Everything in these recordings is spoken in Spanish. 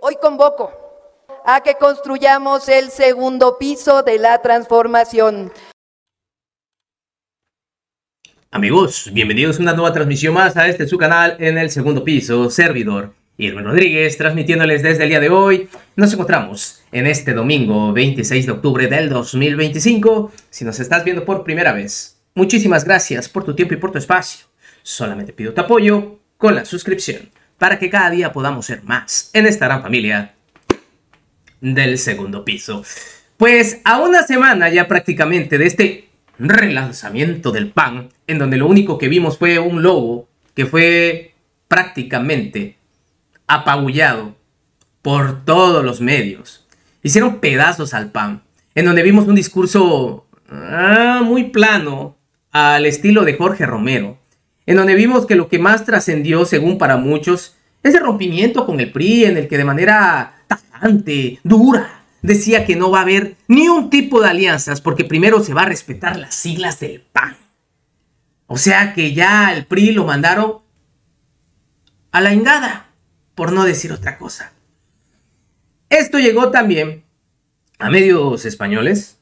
Hoy convoco a que construyamos el segundo piso de la transformación. Amigos, bienvenidos a una nueva transmisión más a su canal en el segundo piso. Servidor Irwin Rodríguez, transmitiéndoles desde el día de hoy. Nos encontramos en este domingo 26 de octubre del 2025. Si nos estás viendo por primera vez, muchísimas gracias por tu tiempo y por tu espacio. Solamente pido tu apoyo con la suscripción para que cada día podamos ser más en esta gran familia del segundo piso. Pues a una semana ya prácticamente de este relanzamiento del PAN, en donde lo único que vimos fue un logo que fue prácticamente apabullado por todos los medios. Hicieron pedazos al PAN, en donde vimos un discurso muy plano al estilo de Jorge Romero, en donde vimos que lo que más trascendió, según para muchos, es el rompimiento con el PRI, en el que de manera tajante, dura, decía que no va a haber ni un tipo de alianzas porque primero se va a respetar las siglas del PAN. O sea que ya el PRI lo mandaron a la ingada, por no decir otra cosa. Esto llegó también a medios españoles,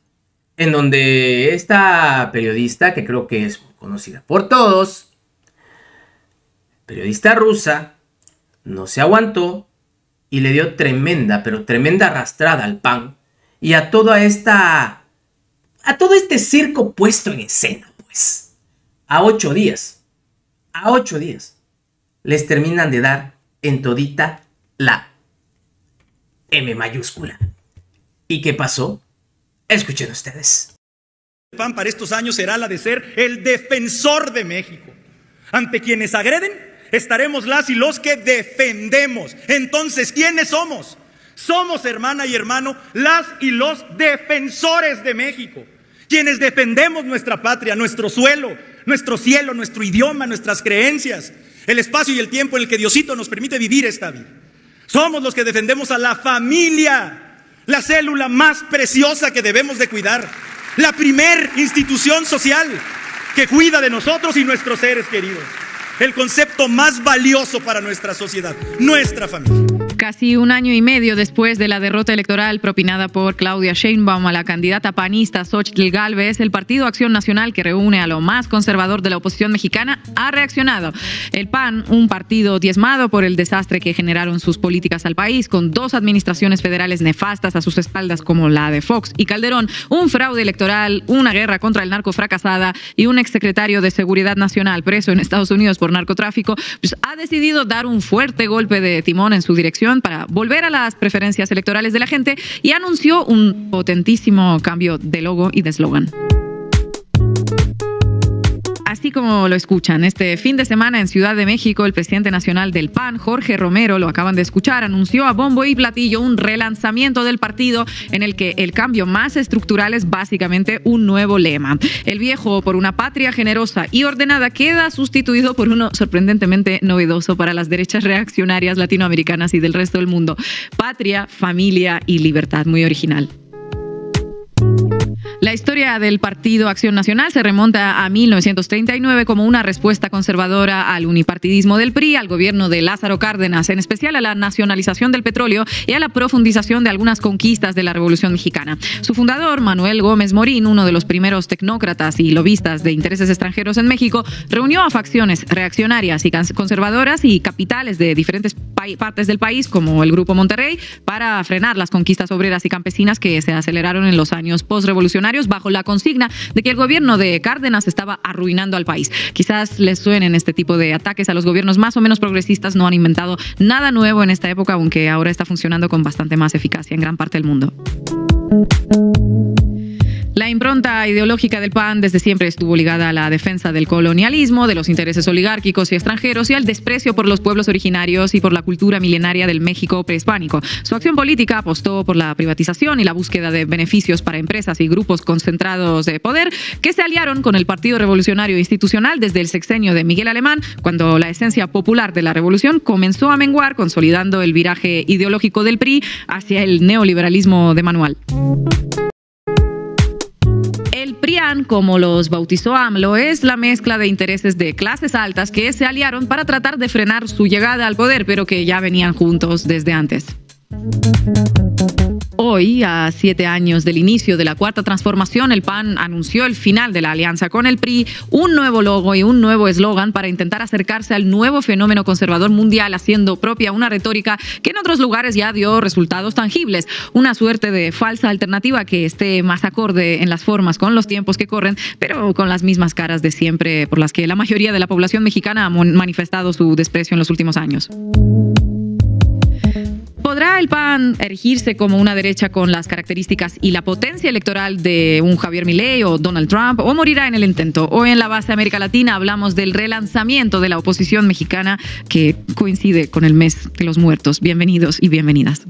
en donde esta periodista, que creo que es conocida por todos, periodista rusa, no se aguantó y le dio tremenda, pero tremenda arrastrada al PAN y a todo este circo puesto en escena, pues. A 8 días, les terminan de dar en todita la M mayúscula. ¿Y qué pasó? Escuchen ustedes. El PAN para estos años será la de ser el defensor de México. Ante quienes agreden, estaremos las y los que defendemos. Entonces, ¿quiénes somos? Somos, hermana y hermano, las y los defensores de México. Quienes defendemos nuestra patria, nuestro suelo, nuestro cielo, nuestro idioma, nuestras creencias, el espacio y el tiempo en el que Diosito nos permite vivir esta vida. Somos los que defendemos a la familia, la célula más preciosa que debemos de cuidar, la primer institución social que cuida de nosotros y nuestros seres queridos. El concepto más valioso para nuestra sociedad, nuestra familia. Casi un año y medio después de la derrota electoral propinada por Claudia Sheinbaum a la candidata panista Xóchitl Gálvez, el Partido Acción Nacional, que reúne a lo más conservador de la oposición mexicana, ha reaccionado. El PAN, un partido diezmado por el desastre que generaron sus políticas al país, con 2 administraciones federales nefastas a sus espaldas como la de Fox y Calderón, un fraude electoral, una guerra contra el narco fracasada y un exsecretario de Seguridad Nacional preso en Estados Unidos por narcotráfico, pues ha decidido dar un fuerte golpe de timón en su dirección para volver a las preferencias electorales de la gente y anunció un potentísimo cambio de logo y de eslogan. Así como lo escuchan, este fin de semana en Ciudad de México, el presidente nacional del PAN, Jorge Romero, lo acaban de escuchar, anunció a bombo y platillo un relanzamiento del partido en el que el cambio más estructural es básicamente un nuevo lema. El viejo, por una patria generosa y ordenada, queda sustituido por uno sorprendentemente novedoso para las derechas reaccionarias latinoamericanas y del resto del mundo: patria, familia y libertad. Muy original. La historia del Partido Acción Nacional se remonta a 1939 como una respuesta conservadora al unipartidismo del PRI, al gobierno de Lázaro Cárdenas, en especial a la nacionalización del petróleo y a la profundización de algunas conquistas de la Revolución Mexicana. Su fundador, Manuel Gómez Morín, uno de los primeros tecnócratas y lobistas de intereses extranjeros en México, reunió a facciones reaccionarias y conservadoras y capitales de diferentes partes del país, como el Grupo Monterrey, para frenar las conquistas obreras y campesinas que se aceleraron en los años postrevolucionarios bajo la consigna de que el gobierno de Cárdenas estaba arruinando al país. Quizás les suenen este tipo de ataques a los gobiernos más o menos progresistas. No han inventado nada nuevo en esta época, aunque ahora está funcionando con bastante más eficacia en gran parte del mundo. La impronta ideológica del PAN desde siempre estuvo ligada a la defensa del colonialismo, de los intereses oligárquicos y extranjeros y al desprecio por los pueblos originarios y por la cultura milenaria del México prehispánico. Su acción política apostó por la privatización y la búsqueda de beneficios para empresas y grupos concentrados de poder que se aliaron con el Partido Revolucionario Institucional desde el sexenio de Miguel Alemán, cuando la esencia popular de la revolución comenzó a menguar, consolidando el viraje ideológico del PRI hacia el neoliberalismo de manual. El PRIAN, como los bautizó AMLO, es la mezcla de intereses de clases altas que se aliaron para tratar de frenar su llegada al poder, pero que ya venían juntos desde antes. Hoy, a 7 años del inicio de la Cuarta Transformación, el PAN anunció el final de la alianza con el PRI, un nuevo logo y un nuevo eslogan para intentar acercarse al nuevo fenómeno conservador mundial, haciendo propia una retórica que en otros lugares ya dio resultados tangibles. Una suerte de falsa alternativa que esté más acorde en las formas con los tiempos que corren, pero con las mismas caras de siempre por las que la mayoría de la población mexicana ha manifestado su desprecio en los últimos años. ¿Podrá el PAN erigirse como una derecha con las características y la potencia electoral de un Javier Milei o Donald Trump, o morirá en el intento? Hoy en La Base América Latina hablamos del relanzamiento de la oposición mexicana que coincide con el mes de los muertos. Bienvenidos y bienvenidas.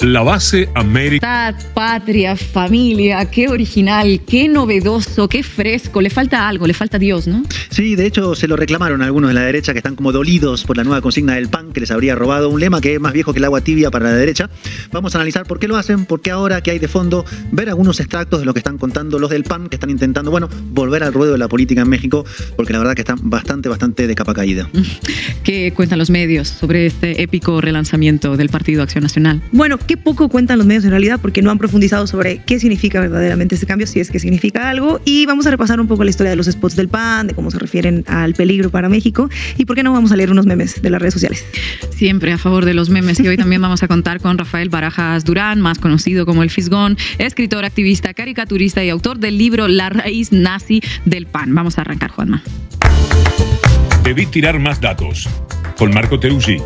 La Base América. Patria, familia, qué original, qué novedoso, qué fresco. Le falta algo, le falta Dios, ¿no? Sí, de hecho se lo reclamaron algunos de la derecha que están como dolidos por la nueva consigna del PAN que les habría robado un lema que es más viejo que el agua tibia para la derecha. Vamos a analizar por qué lo hacen, porque ahora que hay de fondo, ver algunos extractos de lo que están contando los del PAN que están intentando, bueno, volver al ruedo de la política en México, porque la verdad que están bastante de capa caída. ¿Qué cuentan los medios sobre este épico relanzamiento del Partido Acción Nacional? Bueno, qué poco cuentan los medios en realidad, porque no han profundizado sobre qué significa verdaderamente este cambio, si es que significa algo, y vamos a repasar un poco la historia de los spots del PAN, de cómo se refieren al peligro para México, y por qué no vamos a leer unos memes de las redes sociales. Siempre a favor de los memes, y hoy también vamos a contar con Rafael Barajas Durán, más conocido como el Fisgón, escritor, activista, caricaturista y autor del libro La raíz nazi del PAN. Vamos a arrancar, Juanma. Debí tirar más datos. Con Marco Teruggi.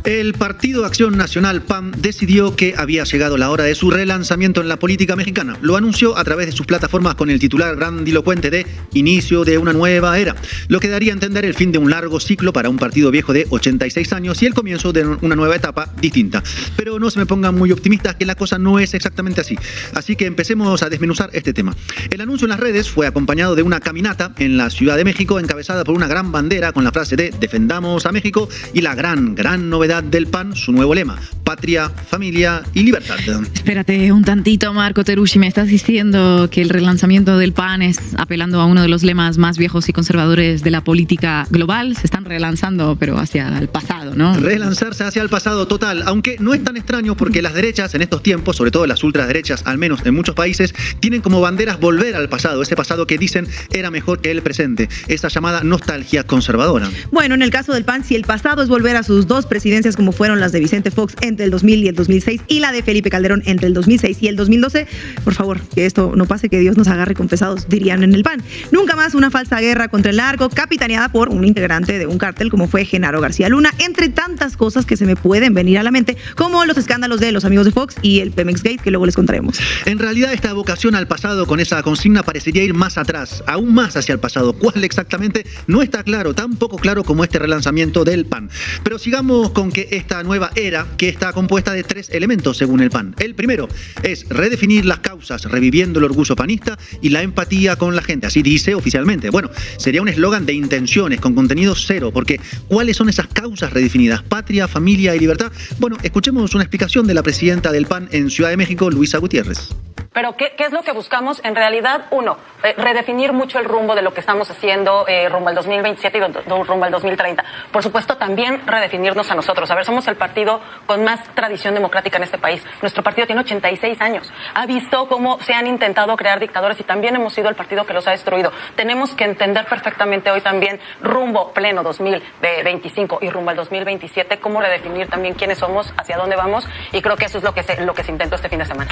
El Partido Acción Nacional PAN decidió que había llegado la hora de su relanzamiento en la política mexicana. Lo anunció a través de sus plataformas con el titular grandilocuente de inicio de una nueva era, lo que daría a entender el fin de un largo ciclo para un partido viejo de 86 años y el comienzo de una nueva etapa distinta. Pero no se me pongan muy optimistas, que la cosa no es exactamente así. Así que empecemos a desmenuzar este tema. El anuncio en las redes fue acompañado de una caminata en la Ciudad de México encabezada por una gran bandera con la frase de defendamos a México y la gran novedad del PAN, su nuevo lema, patria, familia y libertad. Espérate un tantito, Marco Teruggi, me estás diciendo que el relanzamiento del PAN es apelando a uno de los lemas más viejos y conservadores de la política global. Se están relanzando, pero hacia el pasado, ¿no? Relanzarse hacia el pasado total, aunque no es tan extraño porque las derechas en estos tiempos, sobre todo las ultraderechas, al menos en muchos países, tienen como banderas volver al pasado, ese pasado que dicen era mejor que el presente, esa llamada nostalgia conservadora. Bueno, en el caso del PAN, si el pasado es volver a sus dos presidencias como fueron las de Vicente Fox entre el 2000 y el 2006 y la de Felipe Calderón entre el 2006 y el 2012, por favor, que esto no pase, que Dios nos agarre confesados, dirían en el PAN. Nunca más una falsa guerra contra el narco capitaneada por un integrante de un cártel como fue Genaro García Luna, entre tantas cosas que se me pueden venir a la mente, como los escándalos de los amigos de Fox y el Pemex Gate, que luego les contaremos. En realidad, esta evocación al pasado con esa consigna parecería ir más atrás, aún más hacia el pasado. ¿Cuál exactamente? No está claro, tan poco claro como este relanzamiento del PAN. Pero sigamos con que esta nueva era, que está compuesta de 3 elementos según el PAN. El primero es redefinir las causas, reviviendo el orgullo panista y la empatía con la gente, así dice oficialmente. Bueno, sería un eslogan de intenciones, con contenido cero, porque ¿cuáles son esas causas redefinidas? Patria, familia y libertad. Bueno, escuchemos una explicación de la presidenta del PAN en Ciudad de México, Luisa Gutiérrez. Pero ¿qué es lo que buscamos? En realidad, uno, redefinir mucho el rumbo de lo que estamos haciendo rumbo al 2027 y rumbo al 2030. Por supuesto, también redefinirnos a nosotros. A ver, somos el partido con más tradición democrática en este país. Nuestro partido tiene 86 años. Ha visto cómo se han intentado crear dictadores y también hemos sido el partido que los ha destruido. Tenemos que entender perfectamente hoy también rumbo pleno 2025 y rumbo al 2027, cómo redefinir también quiénes somos, hacia dónde vamos, y creo que eso es lo que se intentó este fin de semana.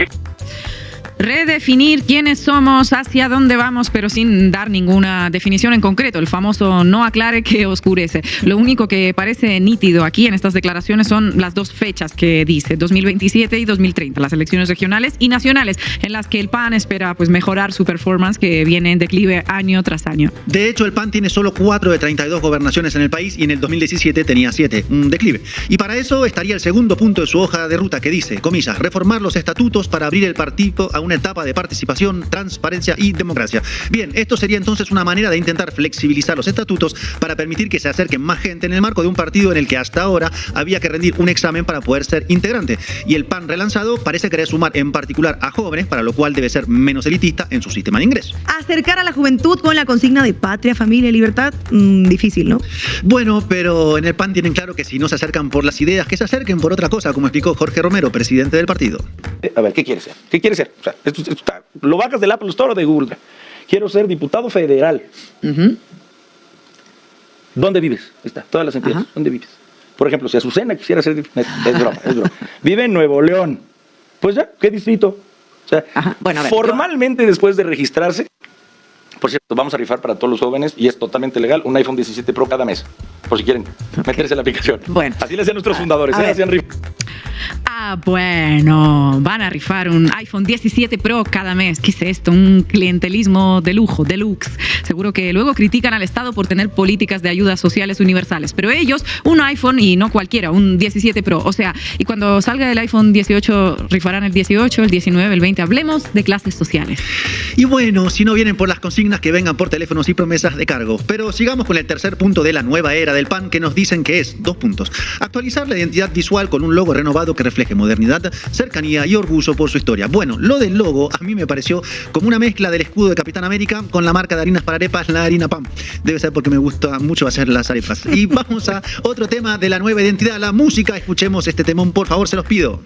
Redefinir quiénes somos, hacia dónde vamos, pero sin dar ninguna definición en concreto. El famoso no aclare que oscurece. Lo único que parece nítido aquí en estas declaraciones son las dos fechas que dice, 2027 y 2030, las elecciones regionales y nacionales, en las que el PAN espera pues mejorar su performance, que viene en declive año tras año. De hecho, el PAN tiene solo 4 de 32 gobernaciones en el país y en el 2017 tenía 7, un declive. Y para eso estaría el segundo punto de su hoja de ruta que dice, comillas, reformar los estatutos para abrir el partido a una una etapa de participación, transparencia y democracia. Bien, esto sería entonces una manera de intentar flexibilizar los estatutos para permitir que se acerquen más gente en el marco de un partido en el que hasta ahora había que rendir un examen para poder ser integrante. Y el PAN relanzado parece querer sumar en particular a jóvenes, para lo cual debe ser menos elitista en su sistema de ingreso. Acercar a la juventud con la consigna de patria, familia y libertad, difícil, ¿no? Bueno, pero en el PAN tienen claro que si no se acercan por las ideas, que se acerquen por otra cosa, como explicó Jorge Romero, presidente del partido. A ver, ¿qué quieres ser? ¿Qué quieres ser? O sea, esto está, lo bajas del Apple Store o de Google. Quiero ser diputado federal. ¿Dónde vives? Ahí está, todas las entidades. ¿Dónde vives? Por ejemplo, si Azucena quisiera ser... Es broma, es broma. Vive en Nuevo León. Pues ya, ¿qué distrito? O sea, bueno, a ver, formalmente después de registrarse, por cierto, vamos a rifar para todos los jóvenes, y es totalmente legal, un iPhone 17 Pro cada mes, por si quieren meterse en la aplicación. Bueno. Así le hacían nuestros fundadores, hacían rifar. Bueno, van a rifar un iPhone 17 Pro cada mes. ¿Qué es esto? Un clientelismo de lujo, deluxe. Seguro que luego critican al Estado por tener políticas de ayudas sociales universales, pero ellos, un iPhone y no cualquiera, un 17 Pro. O sea, y cuando salga el iPhone 18, rifarán el 18, el 19, el 20. Hablemos de clases sociales. Y bueno, si no vienen por las consignas, que vengan por teléfonos y promesas de cargo. Pero sigamos con el tercer punto de la nueva era del PAN, que nos dicen que es, 2 puntos. Actualizar la identidad visual con un logo renovado que refleje modernidad, cercanía y orgullo por su historia. Bueno, lo del logo a mí me pareció como una mezcla del escudo de Capitán América con la marca de harinas para arepas, la harina PAN. Debe ser porque me gusta mucho hacer las arepas. Y vamos a otro tema de la nueva identidad, la música. Escuchemos este temón, por favor, se los pido.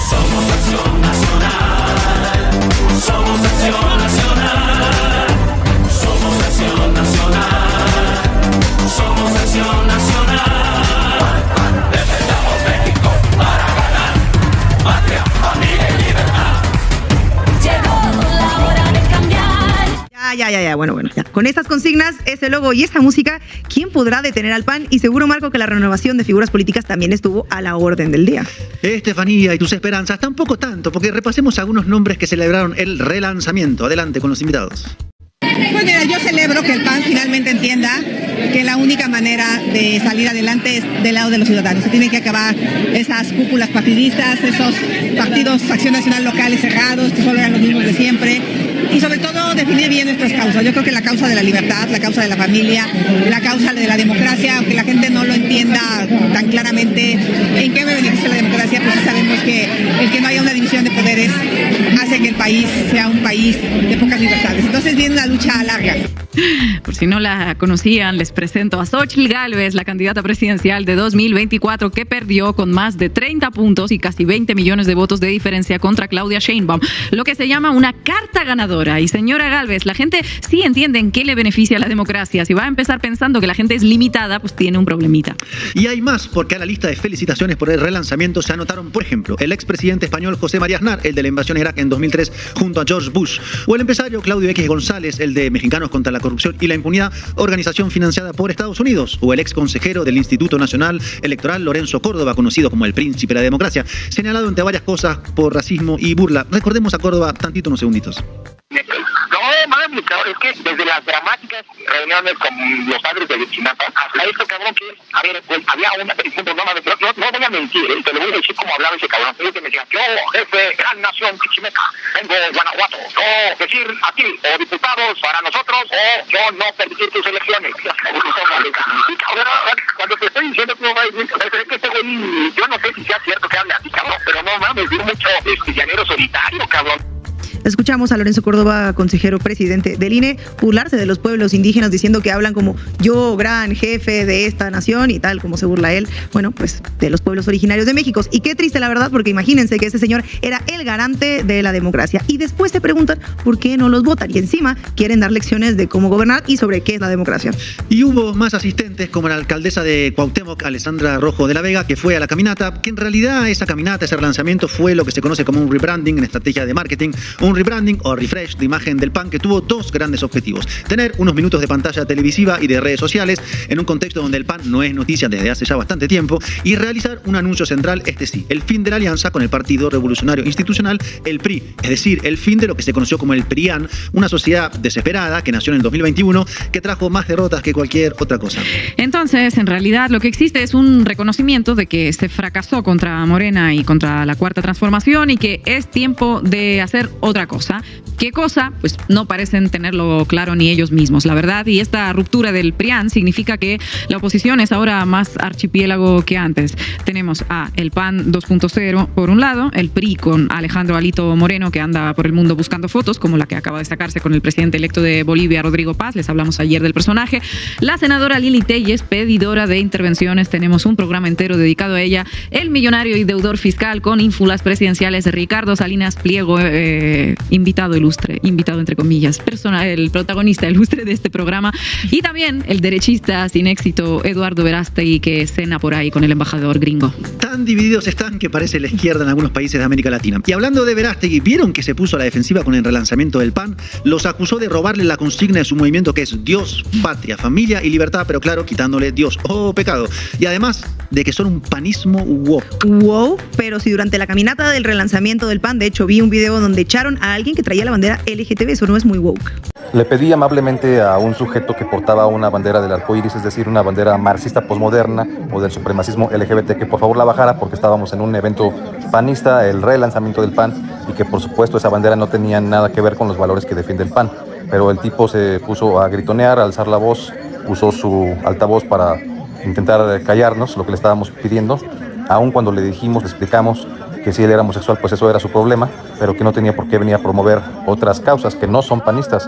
Somos Acción Nacional. Somos Acción Nacional. Somos Acción Nacional. Somos Acción Nacional. Defendamos México para ganar. Patria, familia y libertad. Llegó la hora de cambiar. Bueno, ya. Con estas consignas, ese logo y esa música, ¿quién podrá detener al PAN? Y seguro, Marco, que la renovación de figuras políticas también estuvo a la orden del día. Estefanía, y tus esperanzas, tampoco tanto, porque repasemos algunos nombres que celebraron el relanzamiento. Adelante con los invitados. Pues mira, yo celebro que el PAN finalmente entienda que la única manera de salir adelante es del lado de los ciudadanos. Se tienen que acabar esas cúpulas partidistas, esos partidos Acción Nacional locales cerrados, que solo eran los mismos de siempre. Y sobre todo definir bien nuestras causas. Yo creo que la causa de la libertad, la causa de la familia, la causa de la democracia, aunque la gente no lo entienda tan claramente en qué me beneficia la democracia, pues sabemos que el que no haya una división de poderes hace que el país sea un país de pocas libertades. Entonces viene una lucha larga. Por si no la conocían, les presento a Xóchitl Gálvez, la candidata presidencial de 2024, que perdió con más de 30 puntos y casi 20 millones de votos de diferencia contra Claudia Sheinbaum, lo que se llama una carta ganadora. Y señora Gálvez, la gente sí entiende en qué le beneficia la democracia. Si va a empezar pensando que la gente es limitada, pues tiene un problemita. Y hay más, porque a la lista de felicitaciones por el relanzamiento se anotaron, por ejemplo, el expresidente español José María Aznar, el de la invasión a Irak en 2003 junto a George Bush, o el empresario Claudio X González, el de Mexicanos contra la Corrupción y la Impunidad, organización financiada por Estados Unidos, o el ex consejero del Instituto Nacional Electoral Lorenzo Córdoba, conocido como el príncipe de la democracia, señalado entre varias cosas por racismo y burla. Recordemos a Córdoba tantito, unos segunditos. No, mami, cabrón, es que desde las dramáticas reuniones con los padres de Vichinapa hasta esto, cabrón, que, a ver, pues, había una, por ejemplo, no voy a mentir, te lo voy a decir como hablaba ese cabrón, que me decía, yo, jefe, gran nación Chichimeca, vengo de Guanajuato, no decir a ti, o diputados para nosotros, o yo no permitir tus elecciones. Cuando te estoy diciendo que no va a decir, es que este güey, yo no sé si sea cierto que hable así, cabrón, pero no mames, vi mucho llanero solitario, cabrón. Escuchamos a Lorenzo Córdoba, consejero presidente del INE, burlarse de los pueblos indígenas diciendo que hablan como yo, gran jefe de esta nación y tal, como se burla él, bueno, pues de los pueblos originarios de México. Y qué triste la verdad, porque imagínense que ese señor era el garante de la democracia. Y después se preguntan por qué no los votan. Y encima quieren dar lecciones de cómo gobernar y sobre qué es la democracia. Y hubo más asistentes, como la alcaldesa de Cuauhtémoc, Alessandra Rojo de la Vega, que fue a la caminata, que en realidad esa caminata, ese relanzamiento fue lo que se conoce como un rebranding en estrategia de marketing, un rebranding o refresh de imagen del PAN que tuvo 2 grandes objetivos: tener unos minutos de pantalla televisiva y de redes sociales en un contexto donde el PAN no es noticia desde hace ya bastante tiempo, y realizar un anuncio central, este sí, el fin de la alianza con el Partido Revolucionario Institucional, el PRI, es decir, el fin de lo que se conoció como el PRIAN, una sociedad desesperada que nació en el 2021, que trajo más derrotas que cualquier otra cosa. Entonces, en realidad, lo que existe es un reconocimiento de que se fracasó contra Morena y contra la Cuarta Transformación y que es tiempo de hacer otra otra cosa. ¿Qué cosa? Pues no parecen tenerlo claro ni ellos mismos, la verdad. Y esta ruptura del PRIAN significa que la oposición es ahora más archipiélago que antes. Tenemos a el PAN 2.0 por un lado, el PRI con Alejandro Alito Moreno, que anda por el mundo buscando fotos, como la que acaba de sacarse con el presidente electo de Bolivia, Rodrigo Paz. Les hablamos ayer del personaje. La senadora Lili Telles, pedidora de intervenciones. Tenemos un programa entero dedicado a ella. El millonario y deudor fiscal con ínfulas presidenciales, Ricardo Salinas Pliego, invitado ilustre, invitado entre comillas, el protagonista ilustre de este programa. Y también el derechista sin éxito, Eduardo Verástegui, que cena por ahí con el embajador gringo. Tan divididos están que parece la izquierda en algunos países de América Latina. Y hablando de Verástegui, ¿vieron que se puso a la defensiva con el relanzamiento del PAN? Los acusó de robarle la consigna de su movimiento, que es Dios, patria, familia y libertad, pero claro, quitándole Dios o pecado. Y además de que son un panismo woke. Wow, pero si durante la caminata del relanzamiento del PAN, de hecho, vi un video donde echaron a alguien que traía la bandera LGTB, eso no es muy woke. Le pedí amablemente a un sujeto que portaba una bandera del arco iris, es decir, una bandera marxista posmoderna o del supremacismo LGBT, que por favor la bajara porque estábamos en un evento panista, el relanzamiento del PAN, y que por supuesto esa bandera no tenía nada que ver con los valores que defiende el PAN. Pero el tipo se puso a gritonear, a alzar la voz, usó su altavoz para intentar callarnos lo que le estábamos pidiendo, aun cuando le dijimos, le explicamos que si él era homosexual, pues eso era su problema, pero que no tenía por qué venir a promover otras causas que no son panistas.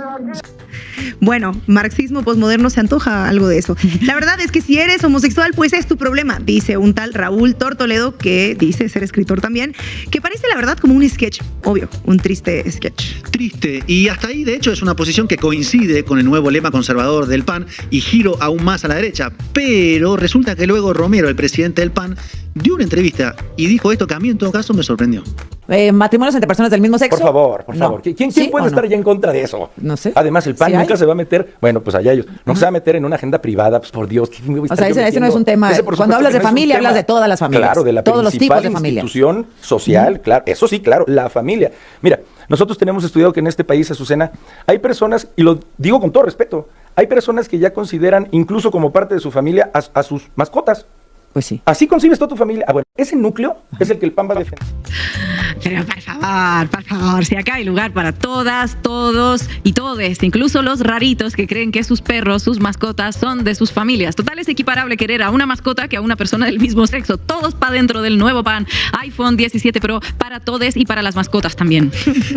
Bueno, marxismo posmoderno, se antoja algo de eso. La verdad es que si eres homosexual, pues es tu problema, dice un tal Raúl Tortoledo, que dice ser escritor también, que parece la verdad como un sketch, obvio, un triste sketch. Triste, y hasta ahí de hecho es una posición que coincide con el nuevo lema conservador del PAN y giro aún más a la derecha, pero resulta que luego Romero, el presidente del PAN, dio una entrevista y dijo esto que a mí en todo caso me sorprendió. ¿Matrimonios entre personas del mismo sexo? Por favor, por favor. ¿Quién puede estar ya en contra de eso? No sé. Además, el PAN nunca se va a meter, bueno, pues allá ellos, no se va a meter en una agenda privada, pues por Dios. O sea, ese no es un tema. Cuando hablas de familia, hablas de todas las familias. Claro, de la todos los tipos de familia. Institución social, claro, eso sí, claro, la familia. Mira, nosotros tenemos estudiado que en este país, Azucena, hay personas, y lo digo con todo respeto, hay personas que ya consideran incluso como parte de su familia a sus mascotas. Pues sí. Así concibes toda tu familia. Ah, bueno, ese núcleo es el que el PAN va a defender. Pero por favor, si acá hay lugar para todas, todos y todes, incluso los raritos que creen que sus perros, sus mascotas son de sus familias. Total, es equiparable querer a una mascota que a una persona del mismo sexo. Todos para dentro del nuevo PAN. iPhone 17 Pro para todes y para las mascotas también.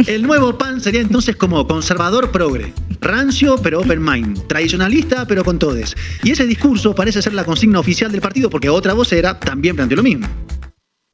El nuevo PAN sería entonces como conservador progre, rancio pero open mind, tradicionalista pero con todes. Y ese discurso parece ser la consigna oficial del partido, porque otra vocera también planteó lo mismo.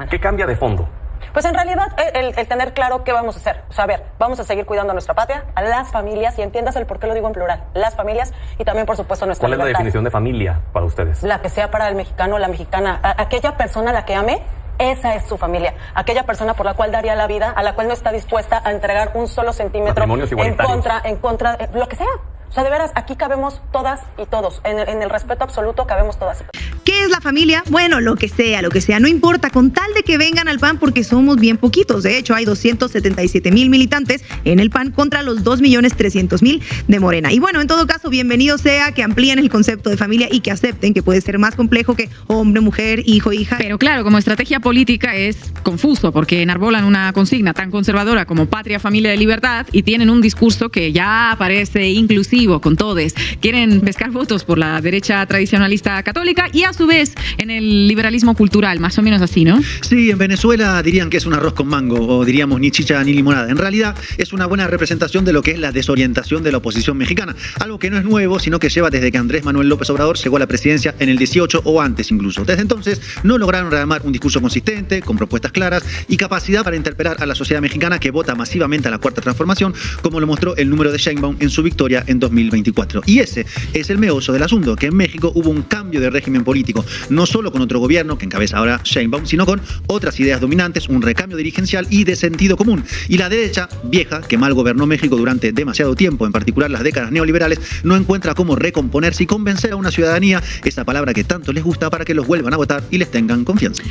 ¿Qué cambia de fondo? Pues en realidad el tener claro qué vamos a hacer. O sea, a ver, vamos a seguir cuidando a nuestra patria, a las familias, y entiendas el por qué lo digo en plural, las familias, y también por supuesto nuestra libertad. ¿Cuál es la definición de familia para ustedes? La que sea para el mexicano, la mexicana, aquella persona a la que ame, esa es su familia. Aquella persona por la cual daría la vida, a la cual no está dispuesta a entregar un solo centímetro en contra, lo que sea. O sea, de veras, aquí cabemos todas y todos. En el respeto absoluto cabemos todas y todos. ¿Qué es la familia? Bueno, lo que sea, no importa, con tal de que vengan al PAN, porque somos bien poquitos. De hecho, hay 277,000 militantes en el PAN contra los 2,300,000 de Morena. Y bueno, en todo caso, bienvenido sea que amplíen el concepto de familia y que acepten que puede ser más complejo que hombre, mujer, hijo, hija. Pero claro, como estrategia política es confuso, porque enarbolan una consigna tan conservadora como patria, familia y libertad, y tienen un discurso que ya parece inclusivo con todes. Quieren pescar votos por la derecha tradicionalista católica y a su vez en el liberalismo cultural, más o menos así, ¿no? Sí, en Venezuela dirían que es un arroz con mango, o diríamos ni chicha ni limonada. En realidad es una buena representación de lo que es la desorientación de la oposición mexicana, algo que no es nuevo, sino que lleva desde que Andrés Manuel López Obrador llegó a la presidencia en el 18 o antes incluso. Desde entonces no lograron rearmar un discurso consistente, con propuestas claras y capacidad para interpelar a la sociedad mexicana, que vota masivamente a la Cuarta Transformación, como lo mostró el número de Sheinbaum en su victoria en 2024. Y ese es el meollo del asunto, que en México hubo un cambio de régimen político, no solo con otro gobierno que encabeza ahora Sheinbaum, sino con otras ideas dominantes, un recambio dirigencial y de sentido común. Y la derecha vieja, que mal gobernó México durante demasiado tiempo, en particular las décadas neoliberales, no encuentra cómo recomponerse y convencer a una ciudadanía, esa palabra que tanto les gusta, para que los vuelvan a votar y les tengan confianza.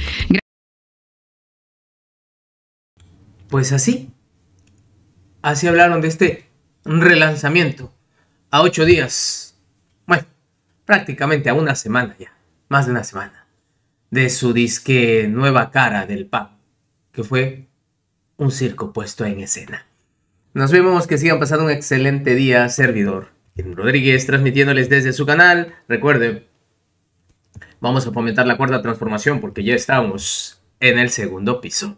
Pues así hablaron de este relanzamiento a 8 días, bueno, prácticamente a una semana ya, más de una semana, de su disque nueva cara del PAN, que fue un circo puesto en escena. Nos vemos, que sigan pasando un excelente día, servidor Irwin Rodríguez, transmitiéndoles desde su canal. Recuerden, vamos a fomentar la cuarta transformación porque ya estamos en el segundo piso.